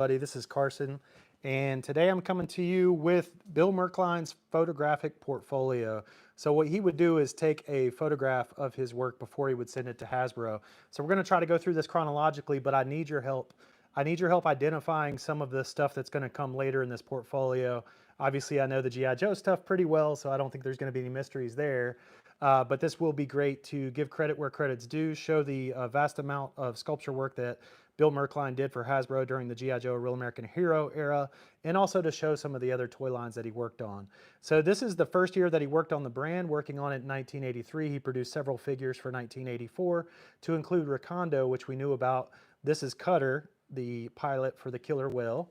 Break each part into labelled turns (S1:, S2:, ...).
S1: Buddy, this is Carson, and today I'm coming to you with Bill Merklein's photographic portfolio. So what he would do is take a photograph of his work before he would send it to Hasbro. So we're going to try to go through this chronologically, but I need your help. I need your help identifying some of the stuff that's going to come later in this portfolio. Obviously, I know the G.I. Joe stuff pretty well, so I don't think there's going to be any mysteries there. But this will be great to give credit where credit's due, show the vast amount of sculpture work that Bill Merklein did for Hasbro during the G.I. Joe Real American Hero era, and also to show some of the other toy lines that he worked on. So this is the first year that he worked on the brand, working on it in 1983. He produced several figures for 1984, to include Recondo, which we knew about. This is Cutter, the pilot for the killer whale.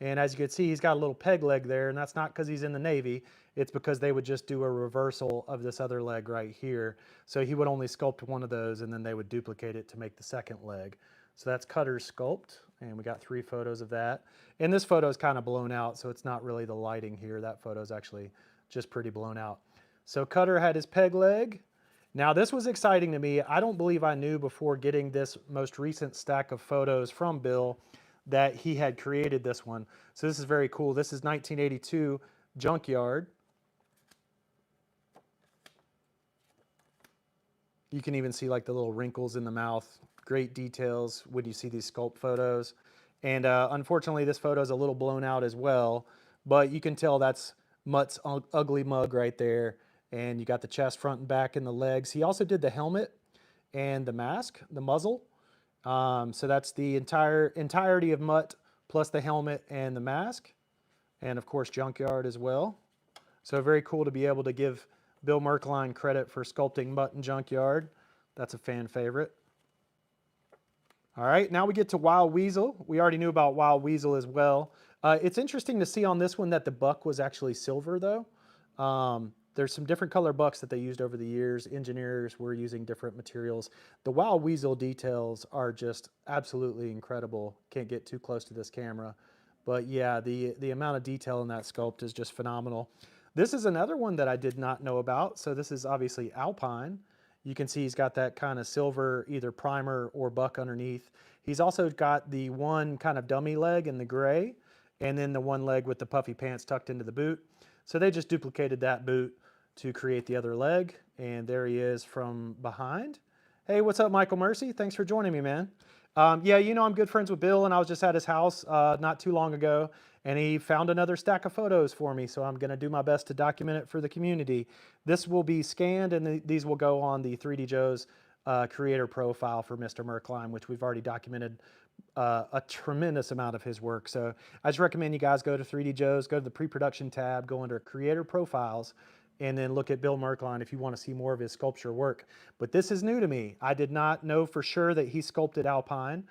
S1: And as you can see, he's got a little peg leg there, and that's not because he's in the Navy. It's because they would just do a reversal of this other leg right here. So he would only sculpt one of those, and then they would duplicate it to make the second leg. So that's Cutter's sculpt, and we got 3 photos of that. And this photo is kind of blown out, so it's not really the lighting here. That photo is actually just pretty blown out. So Cutter had his peg leg. Now this was exciting to me. I don't believe I knew before getting this most recent stack of photos from Bill that he had created this one. So this is very cool. This is 1982 Junkyard. You can even see like the little wrinkles in the mouth. Great details when you see these sculpt photos. And unfortunately, this photo is a little blown out as well, but you can tell that's Mutt's ugly mug right there. And you got the chest, front and back, and the legs. He also did the helmet and the mask, the muzzle. So that's the entirety of Mutt plus the helmet and the mask. And of course, Junkyard as well. So very cool to be able to give Bill Merklein credit for sculpting Mutt and Junkyard. That's a fan favorite. All right, now we get to Wild Weasel. We already knew about Wild Weasel as well. It's interesting to see on this one that the buck was actually silver though. There's some different color bucks that they used over the years. Engineers were using different materials. The Wild Weasel details are just absolutely incredible. Can't get too close to this camera. But yeah, the amount of detail in that sculpt is just phenomenal. This is another one that I did not know about. So this is obviously Alpine. You can see he's got that kind of silver, either primer or buck underneath. He's also got the one kind of dummy leg in the gray, and then the one leg with the puffy pants tucked into the boot. So they just duplicated that boot to create the other leg, and there he is from behind. Hey, what's up, Michael Mercy? Thanks for joining me, man. Yeah, you know, I'm good friends with Bill, and I was just at his house not too long ago, and he found another stack of photos for me, so I'm going to do my best to document it for the community. This will be scanned, and these will go on the 3D Joe's creator profile for Mr. Merklein, which we've already documented a tremendous amount of his work. So I just recommend you guys go to 3D Joe's, go to the pre-production tab, go under creator profiles, and then look at Bill Merklein if you want to see more of his sculpture work. But this is new to me. I did not know for sure that he sculpted Alpine.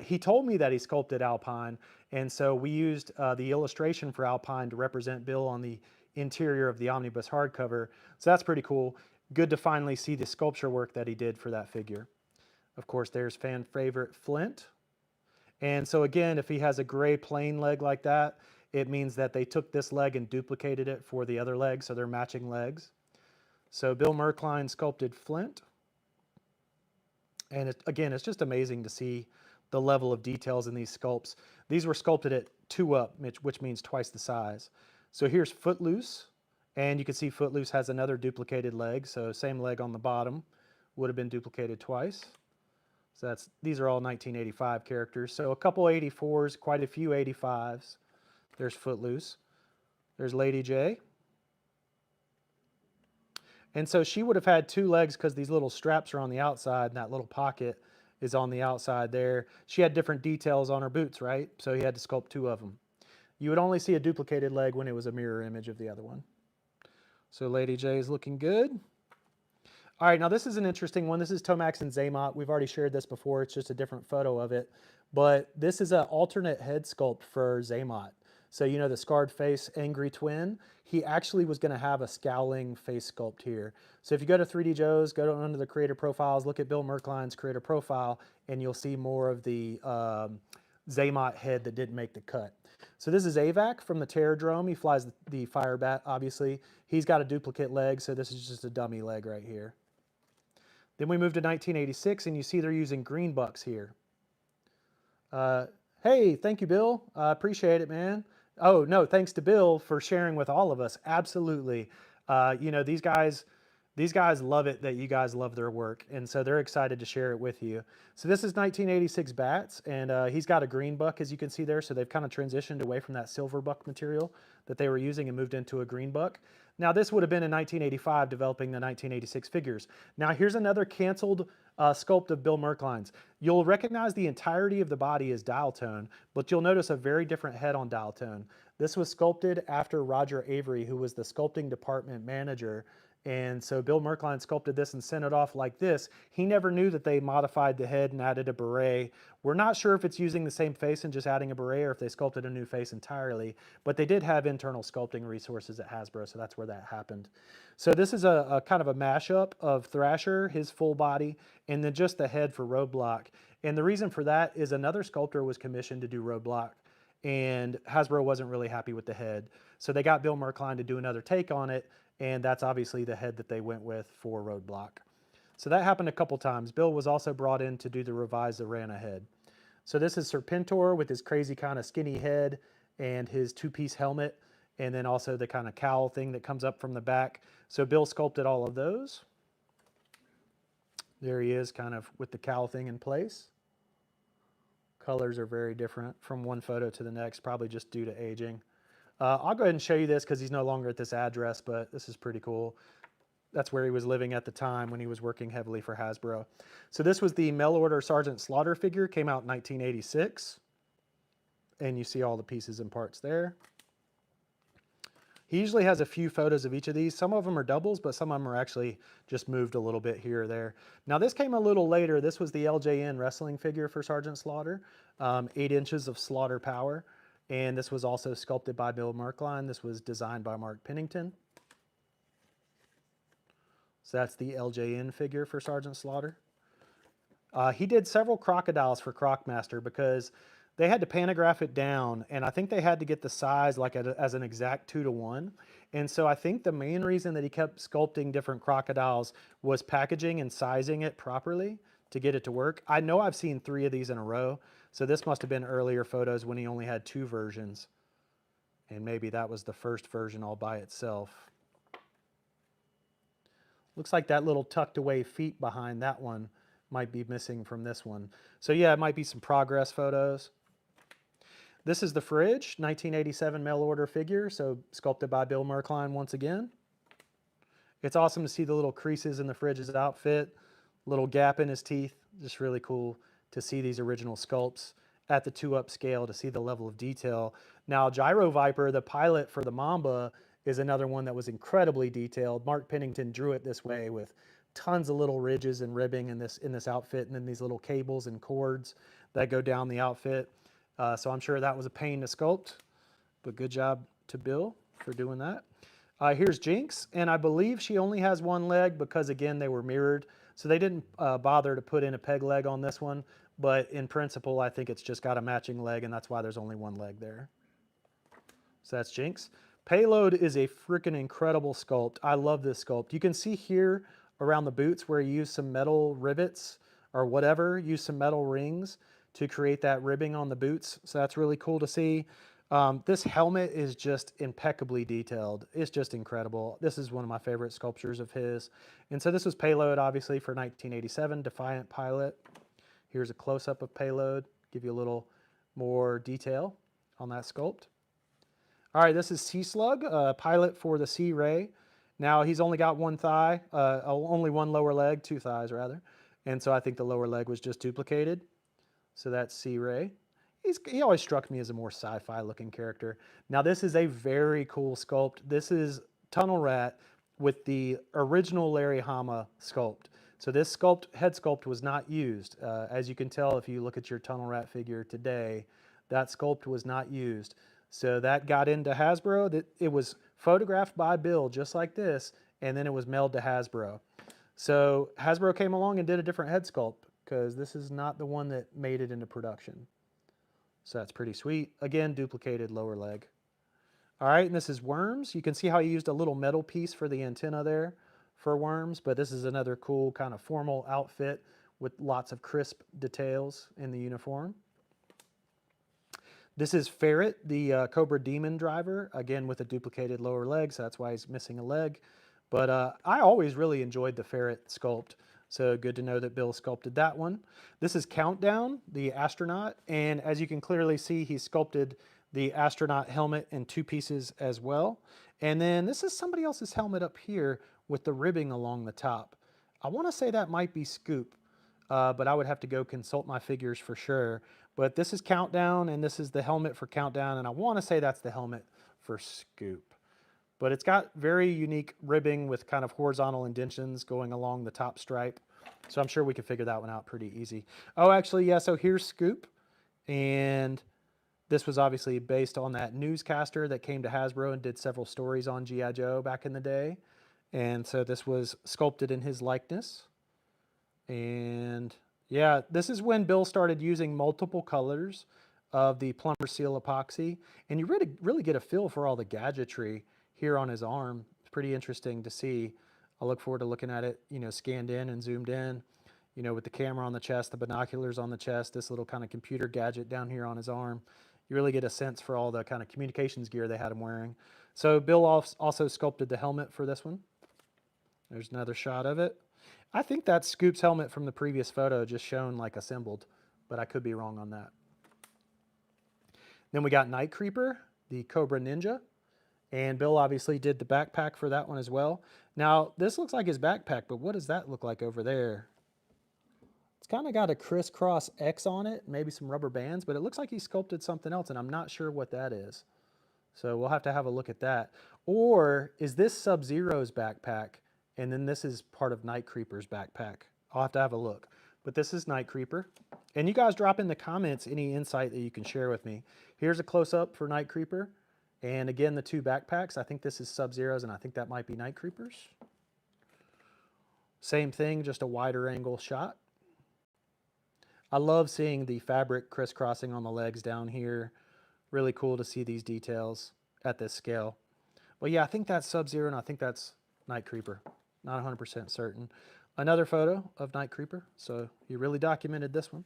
S1: He told me that he sculpted Alpine, and so we used the illustration for Alpine to represent Bill on the interior of the omnibus hardcover. So that's pretty cool. Good to finally see the sculpture work that he did for that figure. Of course, there's fan favorite Flint. And so again, if he has a gray plain leg like that, it means that they took this leg and duplicated it for the other leg, so they're matching legs. So Bill Merklein sculpted Flint. And again, it's just amazing to see the level of details in these sculpts. These were sculpted at 2 up, which means twice the size. So here's Footloose, and you can see Footloose has another duplicated leg, so same leg on the bottom would have been duplicated twice. So these are all 1985 characters. So a couple 84s, quite a few 85s. There's Footloose. There's Lady J. And so she would have had 2 legs because these little straps are on the outside and that little pocket is on the outside there. She had different details on her boots, right? So he had to sculpt 2 of them. You would only see a duplicated leg when it was a mirror image of the other one. So Lady J is looking good. All right, now this is an interesting one. This is Tomax and Zaymot. We've already shared this before. It's just a different photo of it. But this is an alternate head sculpt for Zaymot. So you know the scarred face, angry twin? He actually was going to have a scowling face sculpt here. So if you go to 3D Joe's, go under the creator profiles, look at Bill Merklein's creator profile, and you'll see more of the Zaymot head that didn't make the cut. So this is Avac from the Terrordrome. He flies the Firebat, obviously. He's got a duplicate leg, so this is just a dummy leg right here. Then we move to 1986, and you see they're using green bucks here. Hey, thank you, Bill. I appreciate it, man. Oh, no, thanks to Bill for sharing with all of us. Absolutely. You know, these guys love it that you guys love their work, and so they're excited to share it with you. So this is 1986 bats, and he's got a green buck, as you can see there. So they've kind of transitioned away from that silver buck material that they were using and moved into a green buck. Now, this would have been in 1985, developing the 1986 figures. Now, here's another canceled sculpt of Bill Merklein's. You'll recognize the entirety of the body as dial tone, but you'll notice a very different head on dial tone. This was sculpted after Roger Avery, who was the sculpting department manager. And so Bill Merklein sculpted this and sent it off like this. He never knew that they modified the head and added a beret. We're not sure if it's using the same face and just adding a beret or if they sculpted a new face entirely, but they did have internal sculpting resources at Hasbro, so that's where that happened. So this is a kind of a mashup of Thrasher, his full body, and then just the head for Roadblock. And the reason for that is another sculptor was commissioned to do Roadblock, and Hasbro wasn't really happy with the head. So they got Bill Merklein to do another take on it, and that's obviously the head that they went with for Roadblock. So that happened a couple times. Bill was also brought in to do the revised Arana head. So this is Serpentor with his crazy kind of skinny head and his two-piece helmet, and then also the kind of cowl thing that comes up from the back. So Bill sculpted all of those. There he is, kind of with the cowl thing in place. Colors are very different from one photo to the next, probably just due to aging. I'll go ahead and show you this because he's no longer at this address, but this is pretty cool. That's where he was living at the time when he was working heavily for Hasbro. So this was the mail order Sergeant Slaughter figure, came out in 1986. And you see all the pieces and parts there. He usually has a few photos of each of these. Some of them are doubles, but some of them are actually just moved a little bit here or there. Now this came a little later. This was the LJN wrestling figure for Sergeant Slaughter, 8 inches of slaughter power. And this was also sculpted by Bill Merklein. This was designed by Mark Pennington. So that's the LJN figure for Sergeant Slaughter. He did several crocodiles for Crocmaster because they had to pantograph it down, and I think they had to get the size like as an exact 2-to-1. And so I think the main reason that he kept sculpting different crocodiles was packaging and sizing it properly to get it to work. I know I've seen 3 of these in a row, so this must have been earlier photos when he only had 2 versions. And maybe that was the first version all by itself. Looks like that little tucked away feet behind that one might be missing from this one. So yeah, it might be some progress photos. This is the fridge, 1987 mail order figure, so sculpted by Bill Merklein once again. It's awesome to see the little creases in the fridge's outfit, little gap in his teeth. Just really cool to see these original sculpts at the 2-up scale to see the level of detail. Now, Gyro Viper, the pilot for the Mamba, is another one that was incredibly detailed. Mark Pennington drew it this way with tons of little ridges and ribbing in this outfit, and then these little cables and cords that go down the outfit. So I'm sure that was a pain to sculpt, but good job to Bill for doing that. Here's Jinx, and I believe she only has one leg because, again, they were mirrored. So they didn't bother to put in a peg leg on this one, but in principle, I think it's just got a matching leg, and that's why there's only one leg there. So that's Jinx. Payload is a freaking incredible sculpt. I love this sculpt. You can see here around the boots where you use some metal rivets or whatever, use some metal rings to create that ribbing on the boots. So that's really cool to see. This helmet is just impeccably detailed. It's just incredible. This is one of my favorite sculptures of his. And so this was Payload, obviously, for 1987, Defiant Pilot. Here's a close-up of Payload, give you a little more detail on that sculpt. All right, this is Sea Slug, pilot for the Sea Ray. Now, he's only got one thigh, only one lower leg, 2 thighs rather. And so I think the lower leg was just duplicated. So that's Sea Ray. He always struck me as a more sci-fi looking character. Now, this is a very cool sculpt. This is Tunnel Rat with the original Larry Hama sculpt. So this head sculpt was not used. As you can tell if you look at your Tunnel Rat figure today, that sculpt was not used. So that got into Hasbro. It was photographed by Bill just like this, and then it was mailed to Hasbro. So Hasbro came along and did a different head sculpt because this is not the one that made it into production. So that's pretty sweet. Again, duplicated lower leg. All right, and this is Worms. You can see how he used a little metal piece for the antenna there for Worms, but this is another cool kind of formal outfit with lots of crisp details in the uniform. This is Ferret, the Cobra Demon driver, again with a duplicated lower leg, so that's why he's missing a leg. But I always really enjoyed the Ferret sculpt, so good to know that Bill sculpted that one. This is Countdown, the astronaut, and as you can clearly see, he sculpted the astronaut helmet in two pieces as well. And then this is somebody else's helmet up here with the ribbing along the top. I want to say that might be Scoop, but I would have to go consult my figures for sure. But this is Countdown, and this is the helmet for Countdown, and I want to say that's the helmet for Scoop. But it's got very unique ribbing with kind of horizontal indentions going along the top stripe. So I'm sure we can figure that one out pretty easy. Oh, actually, yeah, so here's Scoop. And this was obviously based on that newscaster that came to Hasbro and did several stories on G.I. Joe back in the day. And so this was sculpted in his likeness. And yeah, this is when Bill started using multiple colors of the plumber seal epoxy. And you really get a feel for all the gadgetry here on his arm. It's pretty interesting to see. I look forward to looking at it, you know, scanned in and zoomed in, you know, with the camera on the chest, the binoculars on the chest, this little kind of computer gadget down here on his arm. You really get a sense for all the kind of communications gear they had him wearing. So Bill also sculpted the helmet for this one. There's another shot of it. I think that's Scoop's helmet from the previous photo, just shown like assembled, but I could be wrong on that. Then we got Night Creeper, the Cobra Ninja. And Bill obviously did the backpack for that one as well. Now, this looks like his backpack, but what does that look like over there? It's kind of got a crisscross X on it, maybe some rubber bands, but it looks like he sculpted something else, and I'm not sure what that is. So we'll have to have a look at that. Or is this Sub-Zero's backpack, and then this is part of Night Creeper's backpack? I'll have to have a look. But this is Night Creeper. And you guys drop in the comments any insight that you can share with me. Here's a close-up for Night Creeper. And again, the two backpacks, I think this is Sub-Zero's and I think that might be Night Creeper's. Same thing, just a wider angle shot. I love seeing the fabric crisscrossing on the legs down here. Really cool to see these details at this scale. But yeah, I think that's Sub-Zero and I think that's Night Creeper. Not 100% certain. Another photo of Night Creeper. So he really documented this one.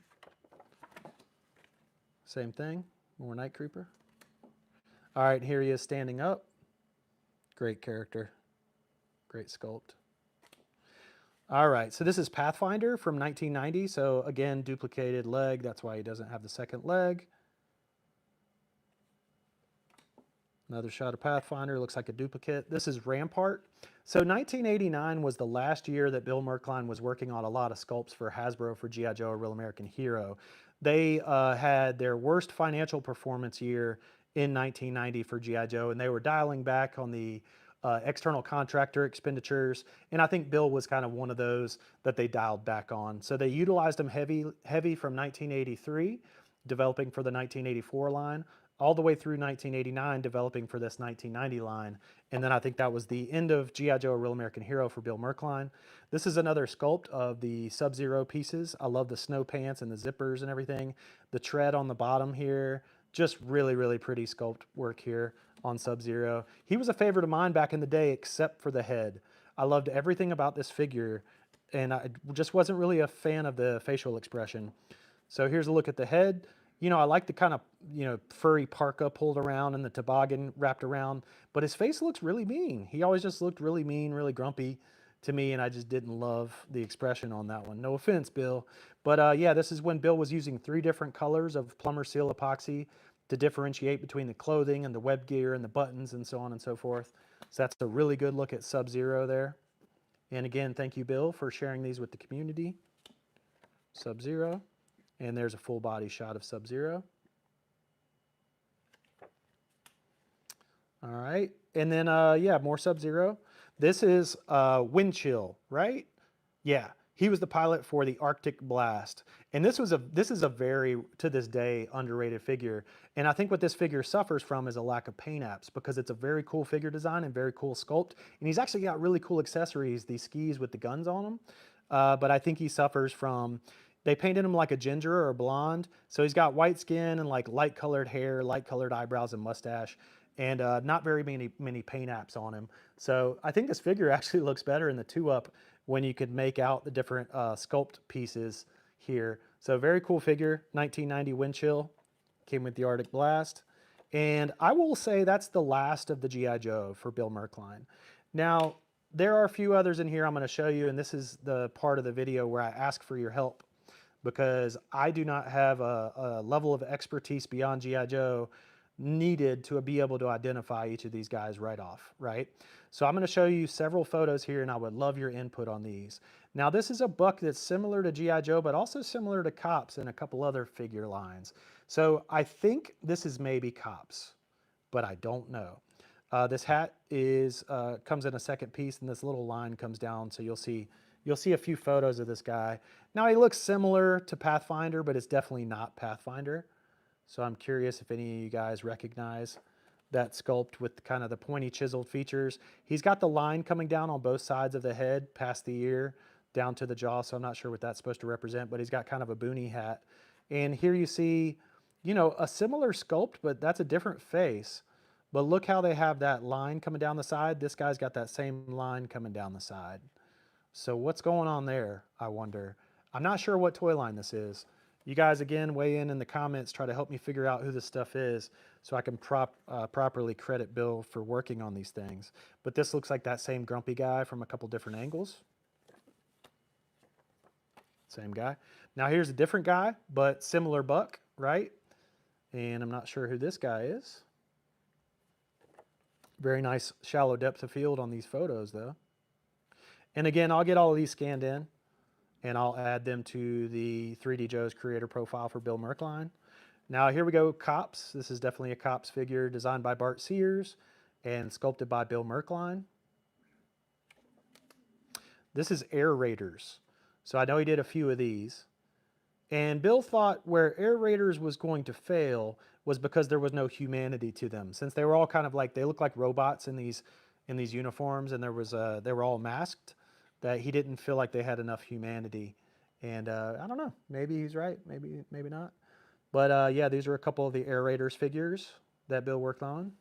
S1: Same thing, more Night Creeper. All right, here he is standing up. Great character, great sculpt. All right, so this is Pathfinder from 1990. So again, duplicated leg. That's why he doesn't have the second leg. Another shot of Pathfinder, looks like a duplicate. This is Rampart. So 1989 was the last year that Bill Merklein was working on a lot of sculpts for Hasbro for G.I. Joe, A Real American Hero. They had their worst financial performance year in 1990 for G.I. Joe, and they were dialing back on the external contractor expenditures, and I think Bill was kind of one of those that they dialed back on. So they utilized him heavy from 1983, developing for the 1984 line, all the way through 1989, developing for this 1990 line. And then I think that was the end of G.I. Joe, A Real American Hero for Bill Merklein. This is another sculpt of the Sub-Zero pieces. I love the snow pants and the zippers and everything. The tread on the bottom here, just really pretty sculpt work here on Sub-Zero. He was a favorite of mine back in the day, except for the head. I loved everything about this figure, and I just wasn't really a fan of the facial expression. So here's a look at the head. You know, I like the kind of, you know, furry parka pulled around and the toboggan wrapped around, but his face looks really mean. He always just looked really mean, really grumpy to me, and I just didn't love the expression on that one. No offense, Bill. But yeah, this is when Bill was using 3 different colors of plumber seal epoxy to differentiate between the clothing and the web gear and the buttons and so on and so forth. So that's a really good look at Sub-Zero there. And again, thank you, Bill, for sharing these with the community. Sub-Zero. And there's a full body shot of Sub-Zero. All right, and then yeah, more Sub-Zero. This is Wind Chill, right? Yeah, he was the pilot for the Arctic Blast, and this is a very, to this day, underrated figure. And I think what this figure suffers from is a lack of paint apps, because it's a very cool figure design and very cool sculpt, and he's actually got really cool accessories, these skis with the guns on them. But I think he suffers from, they painted him like a ginger or a blonde, so he's got white skin and like light colored hair, light colored eyebrows and mustache, and not very many paint apps on him. So I think this figure actually looks better in the 2-up when you could make out the different sculpt pieces here. So very cool figure, 1990 Wind Chill. Came with the Arctic Blast. And I will say that's the last of the G.I. Joe for Bill Merklein. Now, there are a few others in here I'm going to show you, and this is the part of the video where I ask for your help because I do not have a level of expertise beyond G.I. Joe needed to be able to identify each of these guys right off, right? So I'm going to show you several photos here, and I would love your input on these. Now, this is a buck that's similar to G.I. Joe, but also similar to Cops and a couple other figure lines. So I think this is maybe Cops, but I don't know. This hat is comes in a second piece, and this little line comes down, so you'll see a few photos of this guy. Now, he looks similar to Pathfinder, but it's definitely not Pathfinder. So I'm curious if any of you guys recognize that sculpt with kind of the pointy chiseled features. He's got the line coming down on both sides of the head, past the ear, down to the jaw, so I'm not sure what that's supposed to represent, but he's got kind of a boonie hat. And here you see, you know, a similar sculpt, but that's a different face. But look how they have that line coming down the side. This guy's got that same line coming down the side. So what's going on there, I wonder? I'm not sure what toy line this is. You guys, again, weigh in the comments, try to help me figure out who this stuff is so I can properly credit Bill for working on these things. But this looks like that same grumpy guy from a couple different angles. Same guy. Now here's a different guy, but similar buck, right? And I'm not sure who this guy is. Very nice shallow depth of field on these photos, though. And again, I'll get all of these scanned in, and I'll add them to the 3D Joe's creator profile for Bill Merklein. Now here we go, Cops. This is definitely a Cops figure designed by Bart Sears and sculpted by Bill Merklein. This is Air Raiders. So I know he did a few of these. And Bill thought where Air Raiders was going to fail was because there was no humanity to them. Since they were all kind of like, they look like robots in these uniforms, and they were all masked, that he didn't feel like they had enough humanity. And I don't know, maybe he's right, maybe not. But yeah, these are a couple of the Air Raiders figures that Bill worked on.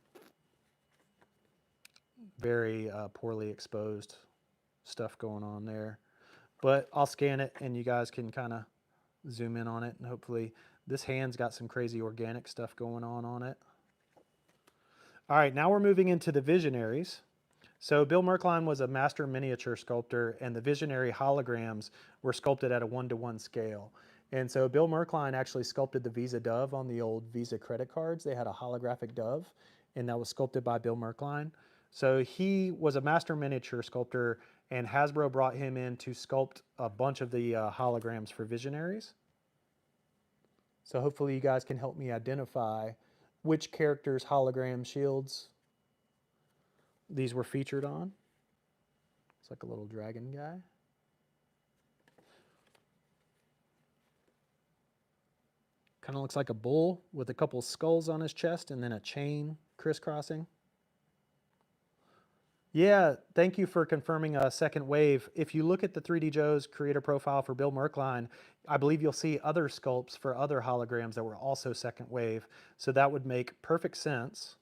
S1: Very poorly exposed stuff going on there. But I'll scan it and you guys can kind of zoom in on it, and hopefully this hand's got some crazy organic stuff going on it. All right, now we're moving into the Visionaries. So Bill Merklein was a master miniature sculptor, and the Visionary holograms were sculpted at a 1-to-1 scale. And so Bill Merklein actually sculpted the Visa Dove on the old Visa credit cards. They had a holographic dove, and that was sculpted by Bill Merklein. So he was a master miniature sculptor, and Hasbro brought him in to sculpt a bunch of the holograms for Visionaries. So hopefully you guys can help me identify which characters' hologram shields these were featured on. It's like a little dragon guy. Kind of looks like a bull with a couple skulls on his chest and then a chain crisscrossing. Yeah, thank you for confirming a second wave. If you look at the 3D Joe's creator profile for Bill Merklein, I believe you'll see other sculpts for other holograms that were also second wave. So that would make perfect sense.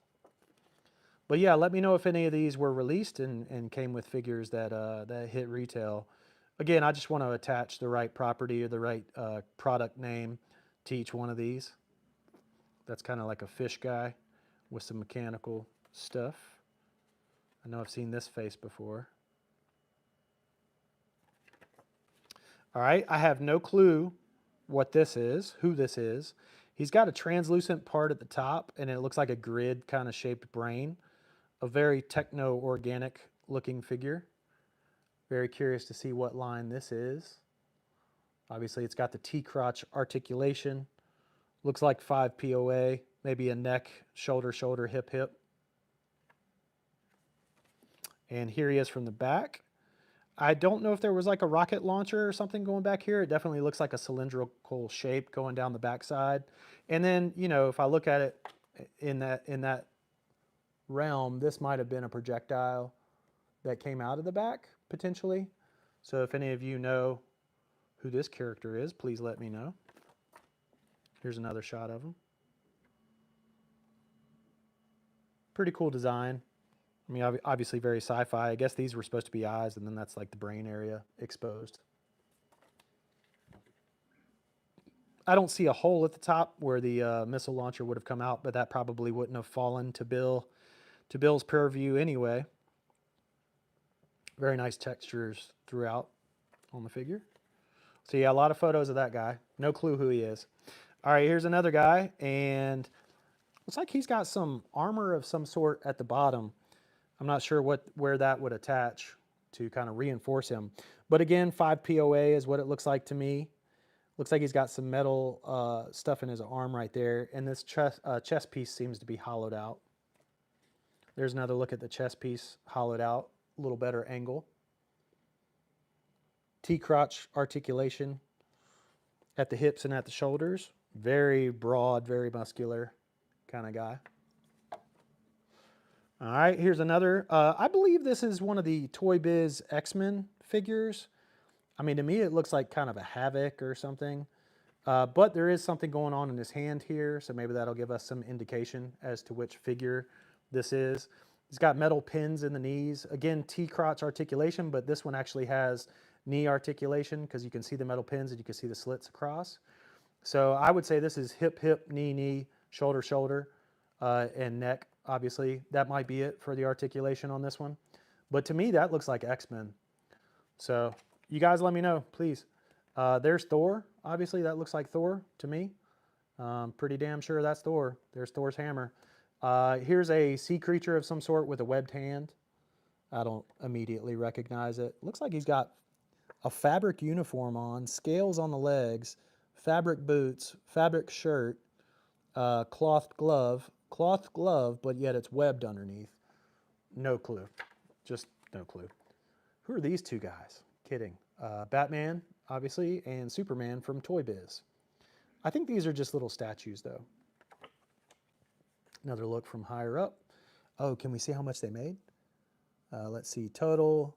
S1: But yeah, let me know if any of these were released and came with figures that, that hit retail. Again, I just want to attach the right property or the right product name to each one of these. That's kind of like a fish guy with some mechanical stuff. I know I've seen this face before. All right, I have no clue what this is, who this is. He's got a translucent part at the top, and it looks like a grid kind of shaped brain. A very techno-organic looking figure. Very curious to see what line this is. Obviously, it's got the T-crotch articulation. Looks like 5 POA, maybe a neck, shoulder, shoulder, hip, hip. And here he is from the back. I don't know if there was like a rocket launcher or something going back here. It definitely looks like a cylindrical shape going down the backside. And then, you know, if I look at it in that realm, this might have been a projectile that came out of the back, potentially. So if any of you know who this character is, please let me know. Here's another shot of him. Pretty cool design. I mean, obviously very sci-fi. I guess these were supposed to be eyes, and then that's like the brain area exposed. I don't see a hole at the top where the missile launcher would have come out, but that probably wouldn't have fallen to Bill's purview anyway. Very nice textures throughout on the figure. So yeah, a lot of photos of that guy. No clue who he is. All right, here's another guy, and looks like he's got some armor of some sort at the bottom. I'm not sure where that would attach to kind of reinforce him. But again, 5 POA is what it looks like to me. Looks like he's got some metal stuff in his arm right there, and this chest piece seems to be hollowed out. There's another look at the chest piece hollowed out, a little better angle. T-crotch articulation at the hips and at the shoulders. Very broad, very muscular kind of guy. All right, here's another. I believe this is one of the Toy Biz X-Men figures. I mean, to me, it looks like kind of a Havoc or something. But there is something going on in his hand here, so maybe that'll give us some indication as to which figure this is. He's got metal pins in the knees. Again, T-crotch articulation, but this one actually has knee articulation because you can see the metal pins and you can see the slits across. So I would say this is hip, hip, knee, knee, shoulder, shoulder, and neck, obviously. That might be it for the articulation on this one. But to me, that looks like X-Men. So you guys let me know, please. There's Thor. Obviously, that looks like Thor to me. Pretty damn sure that's Thor. There's Thor's hammer. Here's a sea creature of some sort with a webbed hand. I don't immediately recognize it. Looks like he's got a fabric uniform on, scales on the legs, fabric boots, fabric shirt, cloth glove, but yet it's webbed underneath. No clue. Just no clue. Who are these two guys? Kidding. Batman, obviously, and Superman from Toy Biz. I think these are just little statues, though. Another look from higher up. Oh, can we see how much they made? Let's see, total.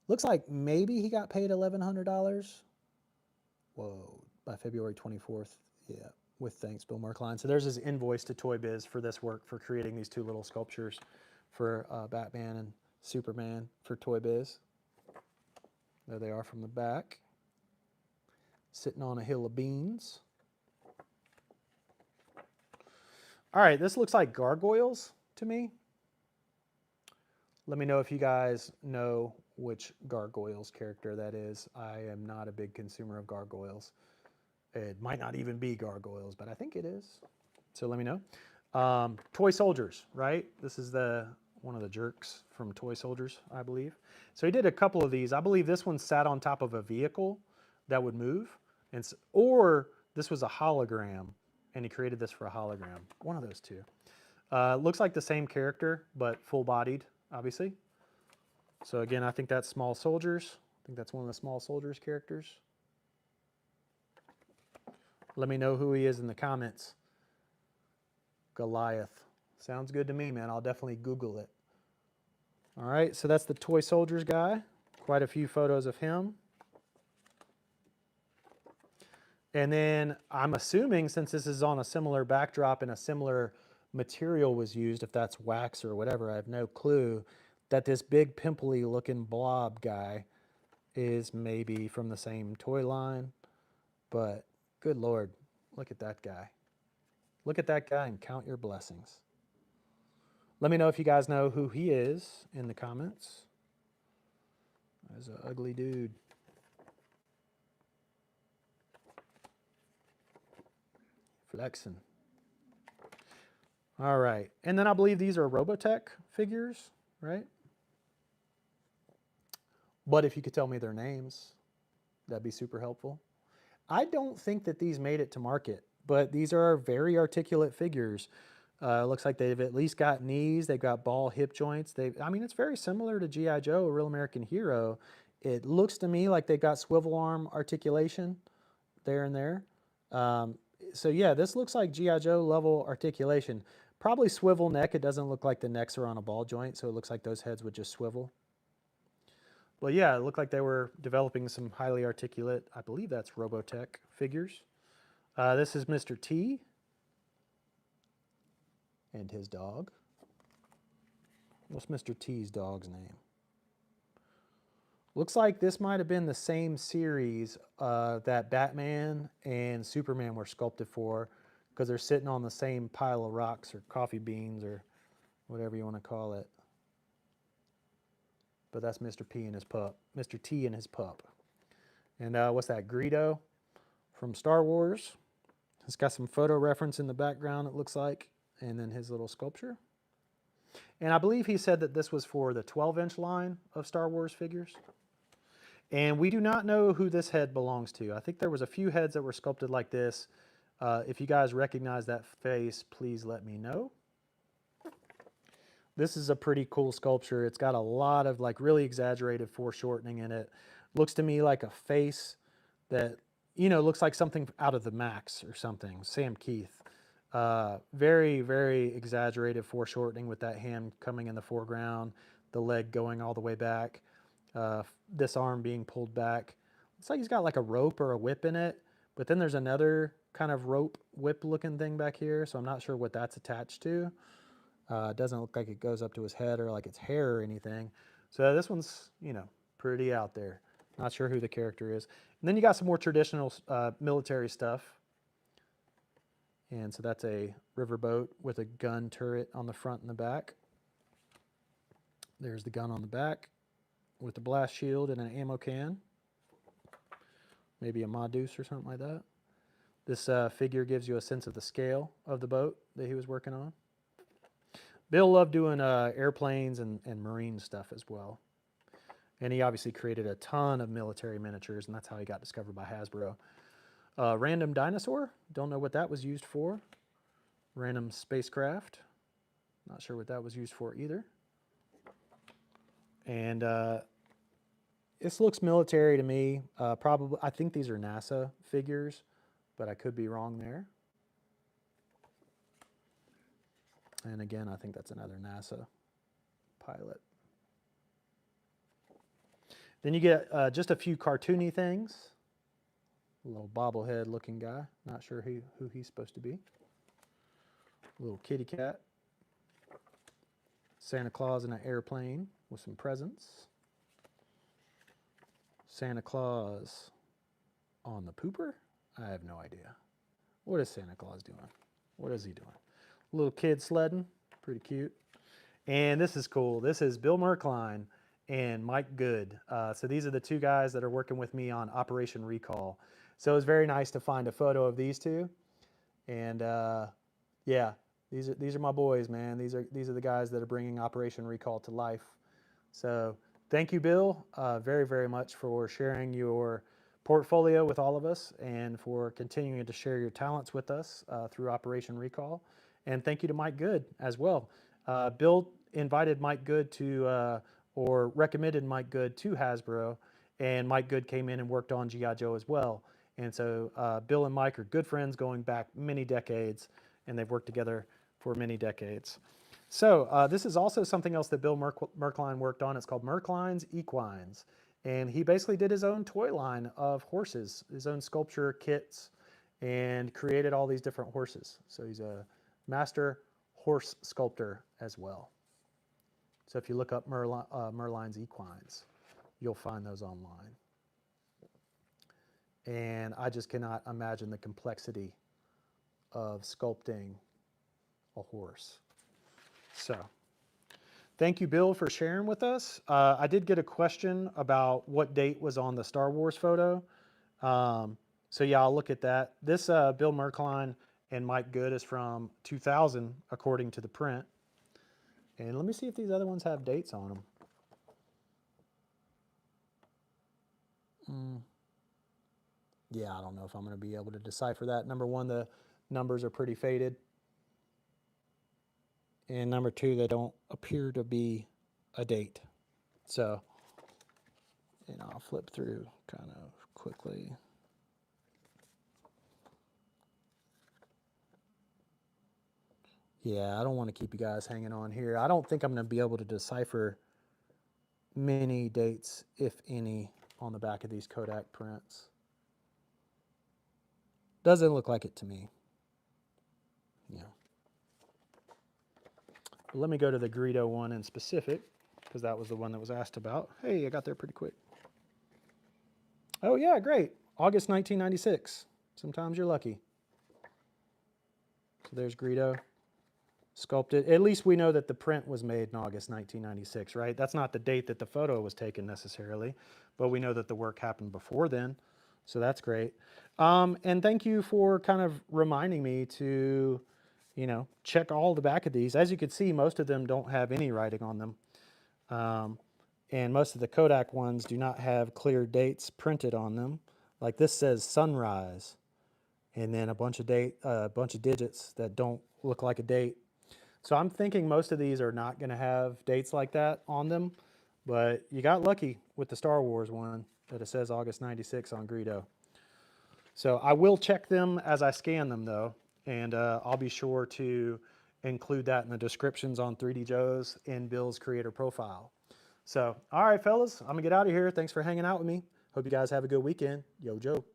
S1: Looks like maybe he got paid $1,100. Whoa, by February 24th. Yeah, with thanks, Bill Merklein. So there's his invoice to Toy Biz for this work, for creating these two little sculptures for Batman and Superman for Toy Biz. There they are from the back, sitting on a hill of beans. All right, this looks like gargoyles to me. Let me know if you guys know which gargoyles character that is. I am not a big consumer of gargoyles. It might not even be gargoyles, but I think it is. So let me know. Toy soldiers, right? This is one of the jerks from Toy Soldiers, I believe. So he did a couple of these. I believe this one sat on top of a vehicle that would move, or this was a hologram, and he created this for a hologram. One of those two. Looks like the same character, but full-bodied, obviously. So again, I think that's Small Soldiers. I think that's one of the Small Soldiers characters. Let me know who he is in the comments. Goliath. Sounds good to me, man. I'll definitely Google it. All right, so that's the Toy Soldiers guy. Quite a few photos of him. And then I'm assuming, since this is on a similar backdrop and a similar material was used, if that's wax or whatever, I have no clue, that this big pimply looking blob guy is maybe from the same toy line. But good Lord, look at that guy. Look at that guy and count your blessings. Let me know if you guys know who he is in the comments. That's an ugly dude. Flexing. All right. And then I believe these are Robotech figures, right? But if you could tell me their names, that'd be super helpful. I don't think that these made it to market, but these are very articulate figures. Looks like they've at least got knees. They've got ball hip joints. I mean, it's very similar to G.I. Joe, a Real American Hero. It looks to me like they've got swivel arm articulation there and there. So yeah, this looks like G.I. Joe level articulation. Probably swivel neck. It doesn't look like the necks are on a ball joint, so it looks like those heads would just swivel. Well, yeah, it looked like they were developing some highly articulate, I believe that's Robotech figures. This is Mr. T and his dog. What's Mr. T's dog's name? Looks like this might have been the same series that Batman and Superman were sculpted for, because they're sitting on the same pile of rocks or coffee beans or whatever you want to call it. But that's Mr. P and his pup, Mr. T and his pup. And what's that, Greedo from Star Wars? It's got some photo reference in the background, it looks like, and then his little sculpture. And I believe he said that this was for the 12-inch line of Star Wars figures. And we do not know who this head belongs to. I think there was a few heads that were sculpted like this. If you guys recognize that face, please let me know. This is a pretty cool sculpture. It's got a lot of like really exaggerated foreshortening in it. Looks to me like a face that, you know, looks like something out of the Max or something, Sam Keith. Very, very exaggerated foreshortening with that hand coming in the foreground, the leg going all the way back, this arm being pulled back. Looks like he's got like a rope or a whip in it, but then there's another kind of rope whip looking thing back here, so I'm not sure what that's attached to. It doesn't look like it goes up to his head or like it's hair or anything. So this one's, you know, pretty out there. Not sure who the character is. And then you got some more traditional military stuff. And so that's a riverboat with a gun turret on the front and the back. There's the gun on the back with the blast shield and an ammo can. Maybe a Modus or something like that. This figure gives you a sense of the scale of the boat that he was working on. Bill loved doing airplanes and marine stuff as well. And he obviously created a ton of military miniatures, and that's how he got discovered by Hasbro. Random dinosaur, don't know what that was used for. Random spacecraft, not sure what that was used for either. And this looks military to me. Probably, I think these are NASA figures, but I could be wrong there. And again, I think that's another NASA pilot. Then you get just a few cartoony things. A little bobblehead looking guy. Not sure who he's supposed to be. A little kitty cat. Santa Claus in an airplane with some presents. Santa Claus on the pooper? I have no idea. What is Santa Claus doing? What is he doing? Little kid sledding, pretty cute. And this is cool. This is Bill Merklein and Mike Good. So these are the two guys that are working with me on Operation Recall. So it was very nice to find a photo of these two. And yeah, these are my boys, man. These are the guys that are bringing Operation Recall to life. So thank you, Bill, very, very much for sharing your portfolio with all of us and for continuing to share your talents with us through Operation Recall. And thank you to Mike Good as well. Bill invited Mike Good to, or recommended Mike Good to Hasbro, and Mike Good came in and worked on G.I. Joe as well. And so Bill and Mike are good friends going back many decades, and they've worked together for many decades. So this is also something else that Bill Merklein worked on. It's called Merklein's Equines. And he basically did his own toy line of horses, his own sculpture kits, and created all these different horses. So he's a master horse sculptor as well. So if you look up Merklin's Equines, you'll find those online. And I just cannot imagine the complexity of sculpting a horse. So thank you, Bill, for sharing with us. I did get a question about what date was on the Star Wars photo. So yeah, I'll look at that. This Bill Merklein and Mike Good is from 2000, according to the print. And let me see if these other ones have dates on them. Yeah, I don't know if I'm going to be able to decipher that. Number one, the numbers are pretty faded. And number two, they don't appear to be a date. So, and I'll flip through kind of quickly. Yeah, I don't want to keep you guys hanging on here. I don't think I'm going to be able to decipher many dates, if any, on the back of these Kodak prints. Doesn't look like it to me. Yeah. But let me go to the Greedo one in specific, because that was the one that was asked about. Hey, I got there pretty quick. Oh yeah, great. August 1996. Sometimes you're lucky. So there's Greedo sculpted. At least we know that the print was made in August 1996, right? That's not the date that the photo was taken necessarily, but we know that the work happened before then. So that's great. And thank you for kind of reminding me to, check all the back of these. As you can see, most of them don't have any writing on them. And most of the Kodak ones do not have clear dates printed on them. Like this says sunrise, and then a bunch of digits that don't look like a date. So I'm thinking most of these are not going to have dates like that on them, but you got lucky with the Star Wars one that it says August 96 on Greedo. So I will check them as I scan them though, and I'll be sure to include that in the descriptions on 3D Joe's in Bill's creator profile. So, all right, fellas, I'm gonna get out of here. Thanks for hanging out with me. Hope you guys have a good weekend. Yo, Joe.